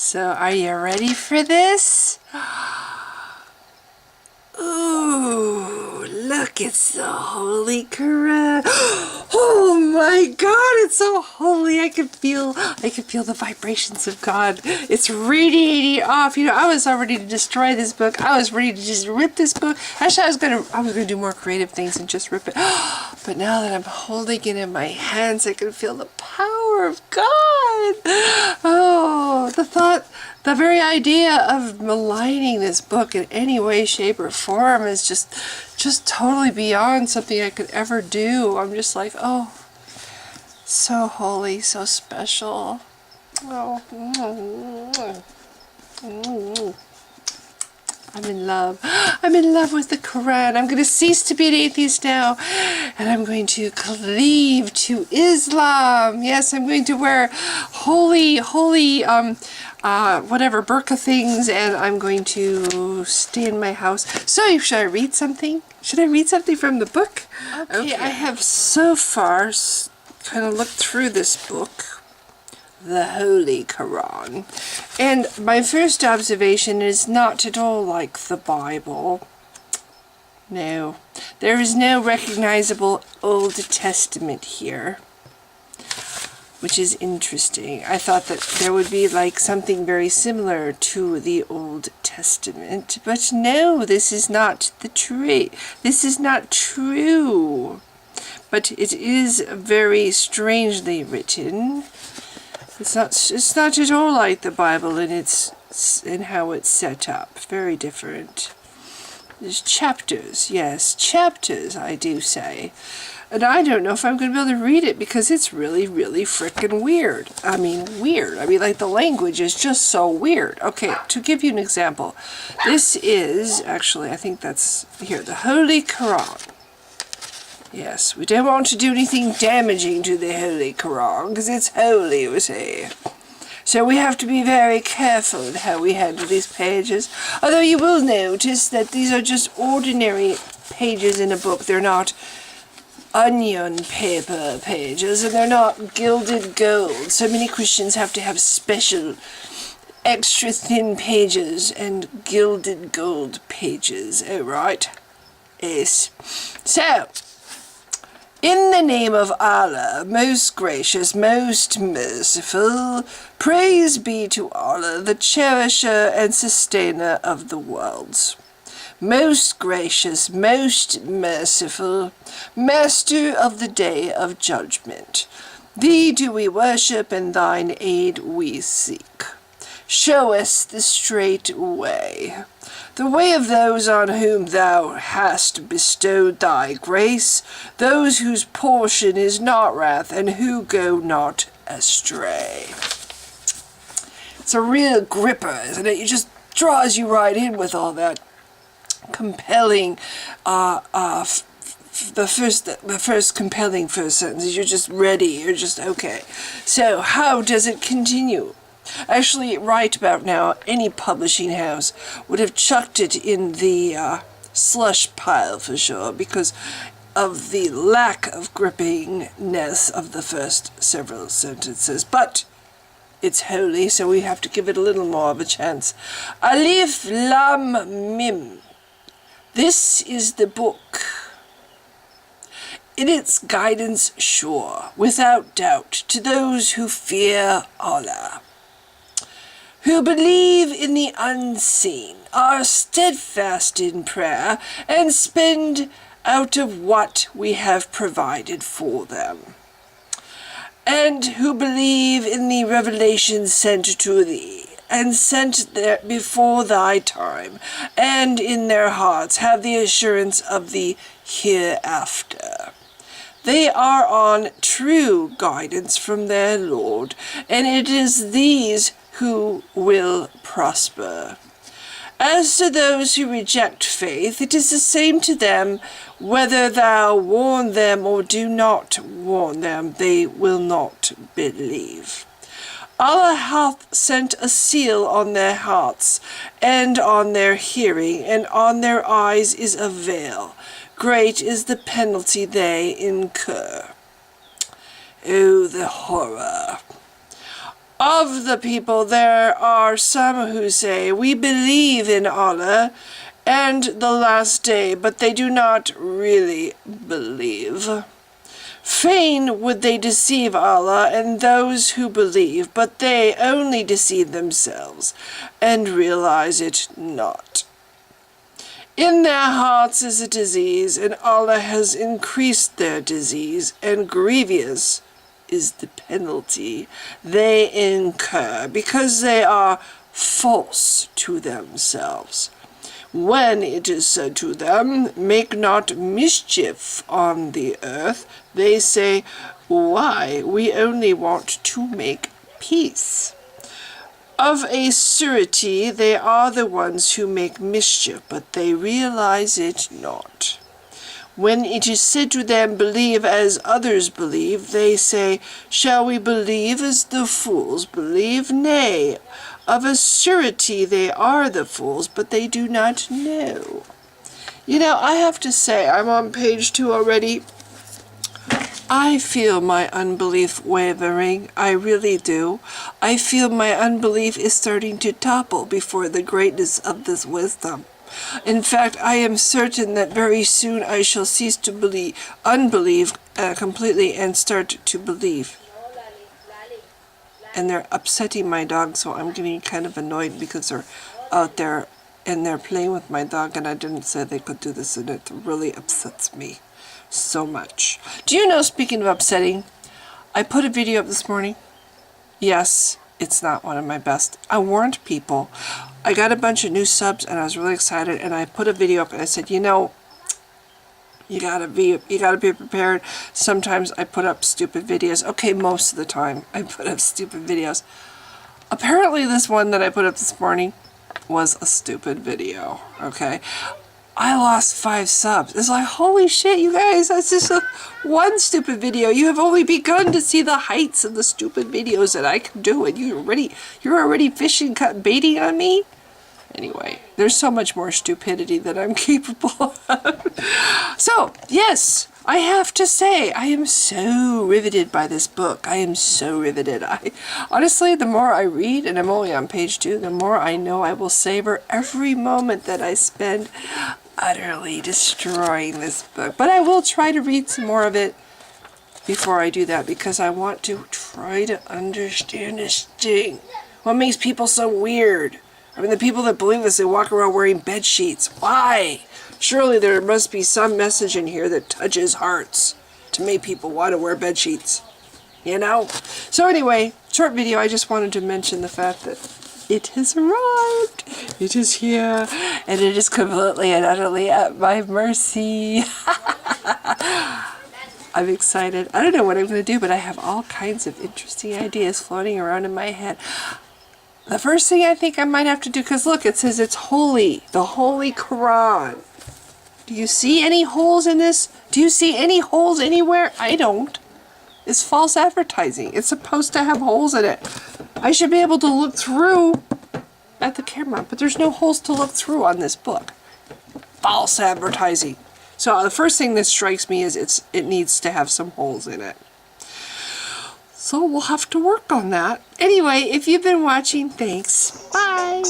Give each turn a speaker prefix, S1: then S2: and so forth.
S1: So, are you ready for this? Ooh, look, it's the Holy Qur'an. Oh my God, it's so holy. I can feel the vibrations of God. It's radiating off. You know, I was all ready to destroy this book. I was ready to just rip this book. Actually, I was gonna do more creative things and just rip it. But now that I'm holding it in my hands, I can feel the power of God. Oh, the very idea of maligning this book in any way, shape, or form is just totally beyond something I could ever do. I'm just like, oh, so holy, so special. Oh, I'm in love. I'm in love with the Quran. I'm going to cease to be an atheist now, and I'm going to cleave to Islam. Yes, I'm going to wear holy, whatever, burqa things, and I'm going to stay in my house. So, should I read something? Should I read something from the book? Okay, I have so far kind of looked through this book, the Holy Qur'an, and my first observation is not at all like the Bible. No, there is no recognizable Old Testament here, which is interesting. I thought that there would be like something very similar to the Old Testament, but no, this is not this is not true. But it is very strangely written. It's not at all like the Bible in how it's set up. Very different. There's chapters, yes, chapters, I do say. And I don't know if I'm going to be able to read it because it's really, really frickin' weird. I mean, weird. I mean, like, the language is just so weird. Okay, to give you an example, this is, actually, I think that's here, the Holy Qur'an. Yes, we don't want to do anything damaging to the Holy Qur'an, because it's holy, we say. So we have to be very careful in how we handle these pages. Although you will notice that these are just ordinary pages in a book. They're not onion paper pages, and they're not gilded gold. So many Christians have to have special extra thin pages and gilded gold pages. Oh, right. Yes. So, in the name of Allah, most gracious, most merciful, praise be to Allah, the cherisher and sustainer of the worlds. Most gracious, most merciful, master of the day of judgment. Thee do we worship, and thine aid we seek. Show us the straight way, the way of those on whom thou hast bestowed thy grace, those whose portion is not wrath, and who go not astray. It's a real gripper, isn't it? It just draws you right in with all that compelling, the first compelling first sentence. You're just ready. You're just okay. So how does it continue? Actually, right about now, any publishing house would have chucked it in the slush pile for sure, because of the lack of grippingness of the first several sentences. But it's holy, so we have to give it a little more of a chance. Alif Lam Mim. This is the book. In its guidance sure, without doubt, to those who fear Allah, who believe in the unseen, are steadfast in prayer, and spend out of what we have provided for them, and who believe in the revelation sent to thee, and sent there before thy time, and in their hearts have the assurance of the hereafter. They are on true guidance from their Lord, and it is these who will prosper. As to those who reject faith, it is the same to them whether thou warn them or do not warn them, they will not believe. Allah hath sent a seal on their hearts, and on their hearing, and on their eyes is a veil. Great is the penalty they incur. Oh, the horror! Of the people, there are some who say, we believe in Allah and the last day, but they do not really believe. Fain would they deceive Allah and those who believe, but they only deceive themselves and realize it not. In their hearts is a disease, and Allah has increased their disease, and grievous is the penalty they incur, because they are false to themselves. When it is said to them, make not mischief on the earth, they say, why, we only want to make peace. Of a surety, they are the ones who make mischief, but they realize it not. When it is said to them, believe as others believe, they say, shall we believe as the fools believe? Nay, of a surety they are the fools, but they do not know. You know, I have to say, I'm on page 2 already. I feel my unbelief wavering. I really do. I feel my unbelief is starting to topple before the greatness of this wisdom. In fact, I am certain that very soon I shall cease to unbelieve completely and start to believe. And they're upsetting my dog, so I'm getting kind of annoyed because they're out there and they're playing with my dog, and I didn't say they could do this, and it really upsets me so much. Do you know, speaking of upsetting, I put a video up this morning. Yes, it's not one of my best. I warned people. I got a bunch of new subs and I was really excited, and I put a video up and I said, you know, you gotta be prepared. Sometimes I put up stupid videos. Okay, most of the time I put up stupid videos. Apparently this one that I put up this morning was a stupid video, okay? I lost 5 subs. It's like, holy shit, you guys, that's just one stupid video. You have only begun to see the heights of the stupid videos that I can do, and you're already fishing, baiting on me? Anyway, there's so much more stupidity that I'm capable of. So, yes, I have to say, I am so riveted by this book. I am so riveted. Honestly, the more I read, and I'm only on page 2, the more I know I will savor every moment that I spend utterly destroying this book. But I will try to read some more of it before I do that, because I want to try to understand this thing. What makes people so weird? I mean, the people that believe this, they walk around wearing bed sheets. Why? Surely there must be some message in here that touches hearts to make people want to wear bed sheets. You know? So anyway, short video, I just wanted to mention the fact that it has arrived. It is here. And it is completely and utterly at my mercy. I'm excited. I don't know what I'm going to do, but I have all kinds of interesting ideas floating around in my head. The first thing I think I might have to do, because look, it says it's holy. The Holy Qur'an. Do you see any holes in this? Do you see any holes anywhere? I don't. It's false advertising. It's supposed to have holes in it. I should be able to look through at the camera, but there's no holes to look through on this book. False advertising. So the first thing that strikes me is it needs to have some holes in it. So we'll have to work on that. Anyway, if you've been watching, thanks. Bye.